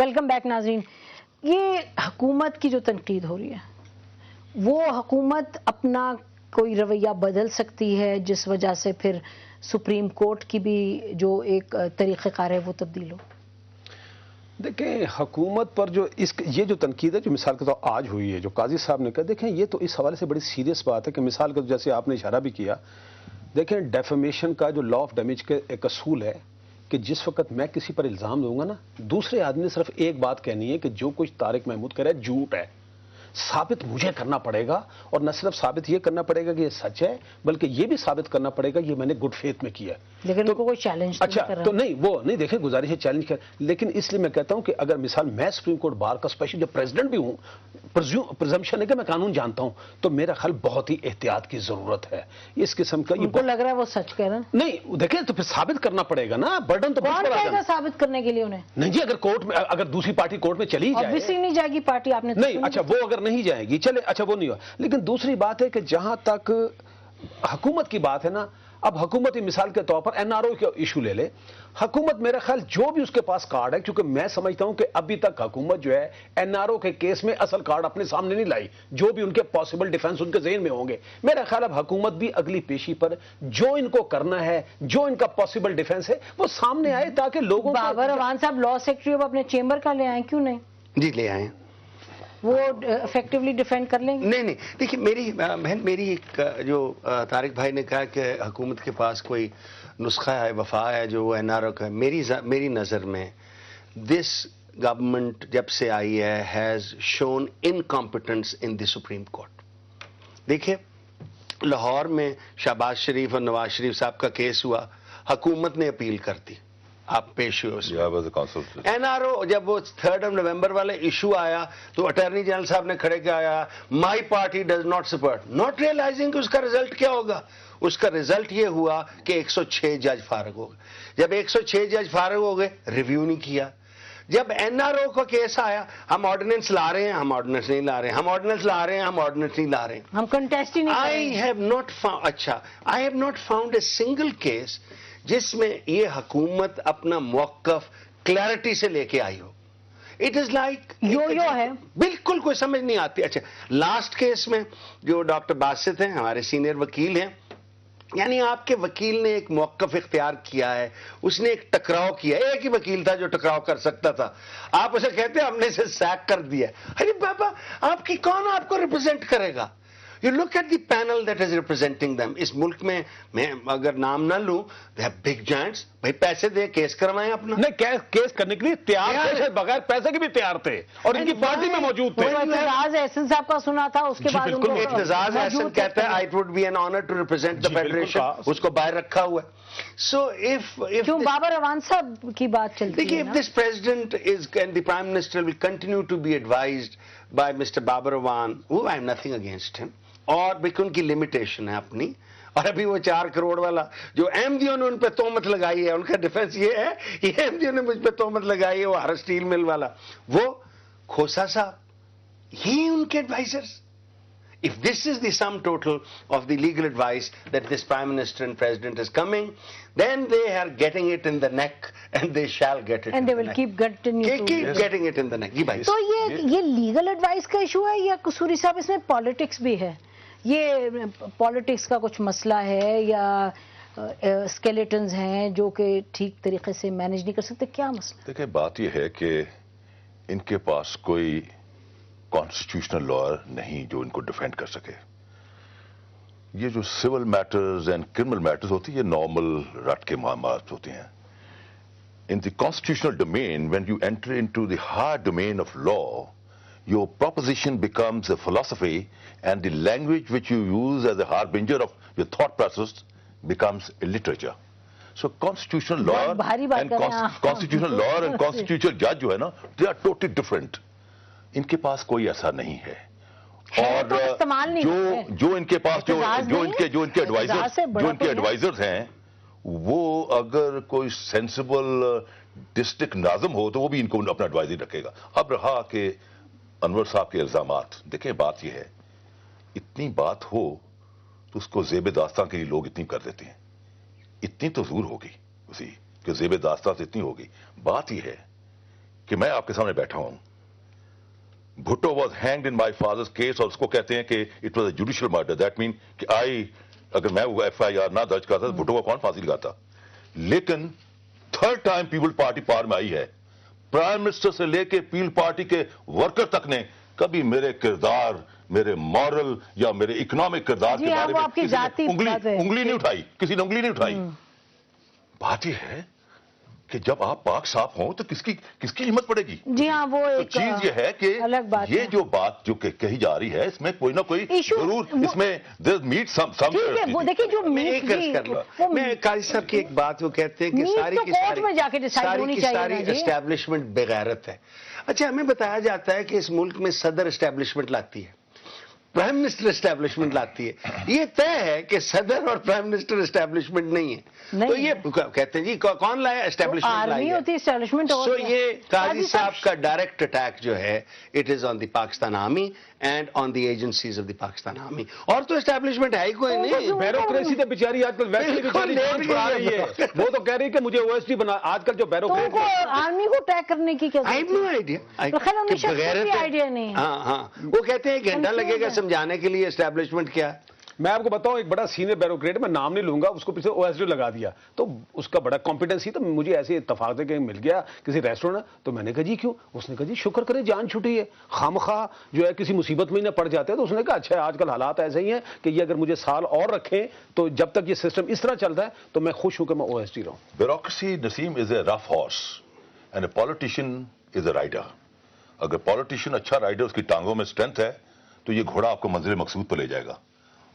Welcome back ناظرین. یہ حکومت کی جو تنقید ہو رہی ہے وہ حکومت اپنا کوئی رویہ بدل سکتی ہے جس وجہ سے پھر سپریم کورٹ کی بھی جو ایک طریقہ کار ہے وہ تبدیل ہو؟ دیکھیں حکومت پر جو یہ جو تنقید ہے جو مثال کے طور آج ہوئی ہے جو قاضی صاحب نے کہا، دیکھیں یہ تو اس حوالے سے بڑی سیریس بات ہے کہ مثال کے جیسے آپ نے اشارہ بھی کیا، دیکھیں ڈیفیمیشن کا جو لا آف ڈیمیج کا ایک اصول ہے کہ جس وقت میں کسی پر الزام دوں گا نا، دوسرے آدمی نے صرف ایک بات کہنی ہے کہ جو کچھ طارق محمود کہہ رہا ہے جھوٹ ہے، ثابت مجھے کرنا پڑے گا، اور نہ صرف ثابت یہ کرنا پڑے گا کہ یہ سچ ہے بلکہ یہ بھی ثابت کرنا پڑے گا یہ میں نے گڈ فیتھ میں کیا. لیکن ان کو کوئی چیلنج اچھا تو نہیں وہ نہیں، دیکھیں گزارش ہے چیلنج کر، لیکن اس لیے میں کہتا ہوں کہ اگر مثال میں سپریم کورٹ بار کا اسپیشل جب پریزیڈنٹ بھی ہوں، پرزمپشن ہے کہ میں قانون جانتا ہوں، تو میرا خیال بہت ہی احتیاط کی ضرورت ہے. اس قسم کا ان کو لگ رہا ہے وہ سچ کہہ رہے ہیں. نہیں دیکھیں تو پھر ثابت کرنا پڑے گا نا، برڈن تو کون کہے گا ثابت کرنے کے لیے انہیں؟ نہیں جی، اگر کورٹ میں اگر دوسری پارٹی کورٹ میں چلی جائے obviously نہیں جائے گی پارٹی، آپ نے نہیں اچھا وہ اگر نہیں جائے گی چلے اچھا وہ نہیں ہوا، لیکن دوسری بات ہے کہ جہاں تک حکومت کی بات ہے نا، اب حکومتی مثال کے طور پر این آر او کا ایشو لے لے، حکومت میرا خیال جو بھی اس کے پاس کارڈ ہے، کیونکہ میں سمجھتا ہوں کہ ابھی تک حکومت جو ہے این آر او کے کیس میں اصل کارڈ اپنے سامنے نہیں لائی، جو بھی ان کے پاسبل ڈیفنس ان کے ذہن میں ہوں گے. میرا خیال اب حکومت بھی اگلی پیشی پر جو ان کو کرنا ہے، جو ان کا پاسبل ڈیفنس ہے وہ سامنے آئے تاکہ لوگوں بابر اعوان صاحب لا سیکرٹری اب اپنے چیمبر کا لے آئیں، کیوں نہیں؟ جی لے آئیں، وہ افیکٹولی ڈیفینڈ کر لیں گے. نہیں دیکھیے میری بہن، میری ایک جو طارق بھائی نے کہا کہ حکومت کے پاس کوئی نسخہ ہے، وفا ہے جو وہ این آر او کا ہے، میری نظر میں دس گورنمنٹ جب سے آئی ہے has shown incompetence in the supreme court. دیکھیے لاہور میں شہباز شریف اور نواز شریف صاحب کا کیس ہوا، حکومت نے اپیل کر دی، آپ پیش ہوئے اس میں. این آر او جب وہ 3 نومبر والے ایشو آیا تو اٹارنی جنرل صاحب نے کھڑے کیا، my party does not support, not realising کہ اس کا رزلٹ کیا ہوگا. اس کا رزلٹ یہ ہوا کہ 106 جج فارغ ہو گئے. جب 106 جج فارغ ہو گئے، ریویو نہیں کیا. جب این آر او کا کیس آیا، ہم آرڈیننس لا رہے ہیں، ہم آرڈیننس نہیں لا رہے ہیں، ہم آرڈیننس لا رہے ہیں، ہم آرڈیننس نہیں لا رہے ہیں، ہم کنٹیسٹ ہی نہیں کریں گے. I have not found a single case جس میں یہ حکومت اپنا موقف کلیئرٹی سے لے کے آئی ہو. اٹ از لائک یو ہے، بالکل کوئی سمجھ نہیں آتی. اچھا لاسٹ کیس میں جو ڈاکٹر باسط ہیں ہمارے سینئر وکیل ہیں، یعنی آپ کے وکیل نے ایک موقف اختیار کیا ہے، اس نے ایک ٹکراؤ کیا، ایک ہی وکیل تھا جو ٹکراؤ کر سکتا تھا، آپ اسے کہتے ہیں ہم نے اسے سیک کر دیا. ارے بابا آپ کی کون آپ کو ریپرزینٹ کرے گا؟ You look at the panel that is representing them. اس ملک میں اگر نام نہ لوں they have big giants. بھائی پیسے دے کیس کروائیں اپنا. نہیں کیس کرنے کے لیے تیار تھے، بغیر پیسے کے بھی تیار تھے اور ان کی پارٹی میں موجود تھے. اعتزاز احسن صاحب کا سنا تھا، اس کے بعد ان کو اعتزاز احسن کہتا ہے it would be an honor to represent the federation. اس کو باہر رکھا ہوا ہے. So if کیوں بابر اعوان صاحب کی بات چلتی ہے؟ if this president is and the prime minister will continue to be advised by Mr. Babar Awan, who I have nothing against him, اور ان کی لمیٹیشن ہے اپنی، اور ابھی وہ 4 کروڑ والا جو ایم ڈی او نے ان پہ تہمت لگائی ہے، ان کا ڈیفنس یہ ہے کہ ایم ڈی او نے مجھ پہ تہمت لگائی ہے، وہ ہر اسٹیل مل والا، وہ کھوسا صاحب یہ ان کے advisers. If this is the sum total of the legal advice that this Prime Minister and President is coming, then they are getting it in the neck and they shall get it. And they will keep getting it in the neck. جی بھائی. تو یہ legal advice کا issue ہے یا قصوری صاحب اس میں politics بھی ہے؟ یہ پالیٹکس کا کچھ مسئلہ ہے یا اسکیلیٹنز ہیں جو کہ ٹھیک طریقے سے مینیج نہیں کر سکتے، کیا مسئلہ؟ دیکھیں بات یہ ہے کہ ان کے پاس کوئی کانسٹیٹیوشنل لائر نہیں جو ان کو ڈیفینڈ کر سکے. یہ جو civil matters and criminal matters ہوتی ہیں یہ نارمل رٹ کے معاملات ہوتے ہیں. In the constitutional domain when you enter into the higher domain of law, your proposition becomes a philosophy and the language which you use as a harbinger of your thought process becomes a literature. So constitutional law and constitutional law and constitutional judge جو ہے نا they are totally different. ان کے پاس کوئی ایسا نہیں ہے، اور جو ان کے پاس جو ان کے ایڈوائزرز ہیں وہ اگر کوئی سینسیبل ڈسٹرکٹ ناظم ہو تو وہ بھی ان کو اپنا ایڈوائزر رکھے گا. اب رہا کہ انور صاحب کے الزامات، دیکھیں بات یہ ہے اتنی بات ہو تو اس کو زیب داستان کے لیے لوگ اتنی کر دیتے ہیں، اتنی تو ضرور ہوگی اسی کہ زیب داستان سے اتنی ہوگی. بات یہ ہے کہ میں آپ کے سامنے بیٹھا ہوں. Bhutto was hanged in my father's case, اور اس کو کہتے ہیں کہ it was a judicial murder. That mean کہ اگر میں وہ ایف آئی آر نہ درج کرتا تو بھٹو کو کون پھانسی لگاتا. لیکن تھرڈ ٹائم پیپل پارٹی پار میں آئی ہے. پرائم منسٹر سے لے کے پیپل پارٹی کے ورکر تک نے کبھی میرے کردار, میرے مورل یا میرے اکنامک کردار کے بارے میں کسی نے انگلی نہیں اٹھائی, کسی نے انگلی نہیں اٹھائی. بات یہ ہے کہ جب آپ پاک صاف ہوں تو کس کی ہمت پڑے گی؟ جی ہاں, وہ ایک چیز یہ ہے کہ یہ جو بات جو کہی جا رہی ہے اس میں کوئی نہ کوئی ضرور اس میں میٹ سم دیکھیے جو میں قاضی صاحب کی ایک بات وہ کہتے ہیں کہ ساری کی ساری اسٹیبلشمنٹ بغیرت ہے. اچھا, ہمیں بتایا جاتا ہے کہ اس ملک میں صدر اسٹیبلشمنٹ لاتی ہے, پرائم منسٹر اسٹیبلشمنٹ لاتی ہے. یہ طے ہے کہ صدر اور پرائم منسٹر اسٹیبلشمنٹ نہیں ہے. تو یہ کہتے ہیں جی کون لایا اسٹیبلشمنٹ لائی. سو یہ قاضی صاحب کا ڈائریکٹ اٹیک جو ہے it is on the Pakistan army and on the agencies of the Pakistan army. اور تو اسٹیبلشمنٹ ہے ہی کوئی نہیں. بیوروکریسی تو بیچاری آج کل ویسے بیچاری جان چھڑا رہی ہے. وہ تو کہہ رہی ہے کہ مجھے او ایس ڈی بنا. آج کل جو بیوروکریسی آرمی کو اٹیک کرنے کی کیا آئیڈیا نہیں. ہاں, وہ کہتے ہیں ایک گھنٹہ لگے گا سمجھانے کے لیے اسٹیبلشمنٹ کیا. میں آپ کو بتاؤں, ایک بڑا سینئر بیوروکریٹ, میں نام نہیں لوں گا, اس کو پیچھے او ایس ڈی لگا دیا تو اس کا بڑا کمپیٹنسی. تو مجھے ایسے اتفاق سے کہیں مل گیا کسی ریسٹورینٹ, تو میں نے کہا جی کیوں؟ اس نے کہا جی شکر کرے جان چھٹی ہے, خامخواہ جو ہے کسی مصیبت میں نہ پڑ جاتے ہیں. تو اس نے کہا اچھا آج کل حالات ایسے ہی ہیں کہ یہ اگر مجھے سال اور رکھیں تو جب تک یہ سسٹم اس طرح چلتا ہے تو میں خوش ہوں کہ میں او ایس ڈی رہوں. Bureaucracy Naseem is a rough horse and a politician is a rider. اگر پالیٹیشین اچھا رائڈر, اس کی ٹانگوں میں اسٹرینتھ ہے, تو یہ گھوڑا آپ کو منزل مقصود پہ لے جائے گا.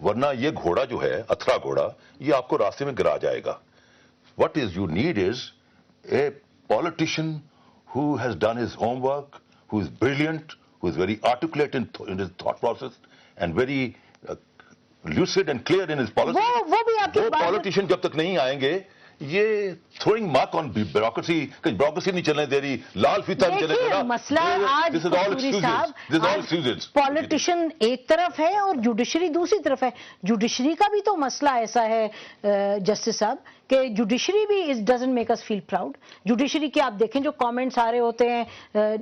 ورنہ یہ گھوڑا جو ہے, اتھرا گھوڑا, یہ آپ کو راستے میں گرا جائے گا. What is you need is a politician who has done his homework, who is brilliant, who is very articulate in his thought process and very lucid and clear in his policy. وہ politician جب تک نہیں آئیں گے, یہ throwing mark on bureaucracy, کہ bureaucracy نہیں چلنے دے رہی, لال فیتا نہیں چلنے دے رہا. مسئلہ آج پالیٹیشین ایک طرف ہے اور جوڈیشری دوسری طرف ہے. جوڈیشری کا بھی تو مسئلہ ایسا ہے جسٹس صاحب کہ جوڈیشری بھی doesn't make us feel proud. Judiciary کے آپ دیکھیں جو کامنٹس آ رہے ہوتے ہیں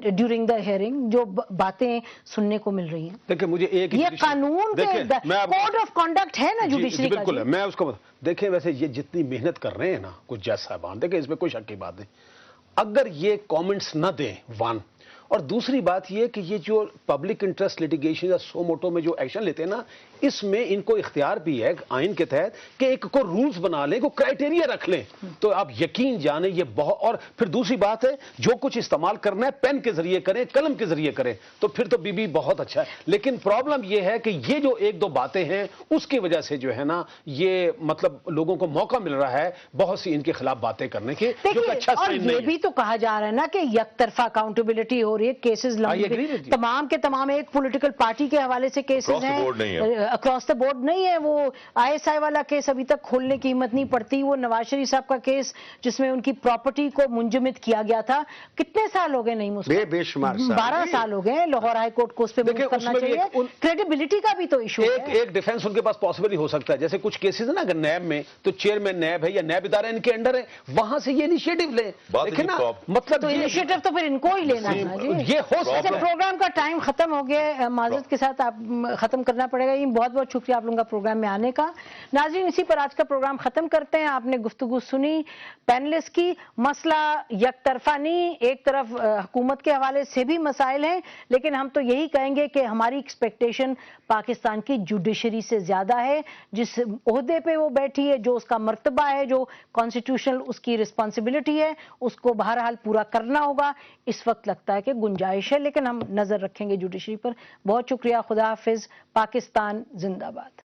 ڈیورنگ دا ہیئرنگ, جو باتیں سننے کو مل رہی ہیں. دیکھیں مجھے ایک یہ قانون کے کوڈ آف کنڈکٹ ہے نا جوڈیشری کا. بالکل ہے, میں اس کو دیکھیں ویسے یہ جتنی محنت کر رہے ہیں نا کچھ جج صاحبان, دیکھیں اس میں کوئی شک کی بات نہیں. اگر یہ کامنٹس نہ دیں ون, اور دوسری بات یہ کہ یہ جو پبلک انٹرسٹ لیٹیگیشن یا سو موٹو میں جو ایکشن لیتے ہیں نا, اس میں ان کو اختیار بھی ہے آئین کے تحت کہ ایک کو رولز بنا لیں, کو کرائٹیریا رکھ لیں, تو آپ یقین جانیں یہ بہت. اور پھر دوسری بات ہے جو کچھ استعمال کرنا ہے پین کے ذریعے کریں, قلم کے ذریعے کریں, تو پھر تو بھی بہت اچھا ہے. لیکن پرابلم یہ ہے کہ یہ جو ایک دو باتیں ہیں اس کی وجہ سے جو ہے نا یہ مطلب لوگوں کو موقع مل رہا ہے بہت سی ان کے خلاف باتیں کرنے کے, جو کہ اچھا سائن نہیں ہے. یہ بھی تو کہا جا رہا ہے نا کہ یک طرفہ اکاؤنٹیبلٹی ہو رہی ہے, کیسز تمام کے تمام ایک پولیٹیکل پارٹی کے حوالے سے کیسز ہیں, اکراس دا بورڈ نہیں ہے. وہ آئی ایس آئی والا کیس ابھی تک کھولنے کی ہمت نہیں پڑتی. وہ نواز شریف صاحب کا کیس جس میں ان کی پراپرٹی کو منجمد کیا گیا تھا, کتنے سال ہو گئے نہیں مسلم, بے شمار 12 سال ہو گئے. لاہور ہائی کورٹ کو اس پہ موو کرنا چاہیے. کریڈیبلٹی کا بھی تو ایشو ہے. ایک ڈیفنس ان کے پاس پاسبل ہی ہو سکتا ہے, جیسے کچھ کیسز ہیں نا اگر نیب میں, تو چیئرمین نیب ہے یا نیب ادارہ ان کے انڈر ہے, وہاں سے یہ انیشیٹو لیں. دیکھیں نا مطلب تو انیشیٹو تو پھر ان کو ہی لینا ہے جی. یہ ہو سکتا ہے. پروگرام کا ٹائم ختم ہو گیا, معذرت کے ساتھ آپ ختم کرنا پڑے گا. بہت بہت شکریہ آپ لوگوں کا پروگرام میں آنے کا. ناظرین اسی پر آج کا پروگرام ختم کرتے ہیں. آپ نے گفتگو سنی پینلسٹ کی. مسئلہ یک طرفہ نہیں, ایک طرف حکومت کے حوالے سے بھی مسائل ہیں, لیکن ہم تو یہی کہیں گے کہ ہماری ایکسپیکٹیشن پاکستان کی جوڈیشری سے زیادہ ہے. جس عہدے پہ وہ بیٹھی ہے, جو اس کا مرتبہ ہے, جو کانسٹیٹیوشنل اس کی رسپانسبلٹی ہے, اس کو بہرحال پورا کرنا ہوگا. اس وقت لگتا ہے کہ گنجائش ہے, لیکن ہم نظر رکھیں گے جوڈیشری پر. بہت شکریہ. خدا حافظ. پاکستان زندہ باد.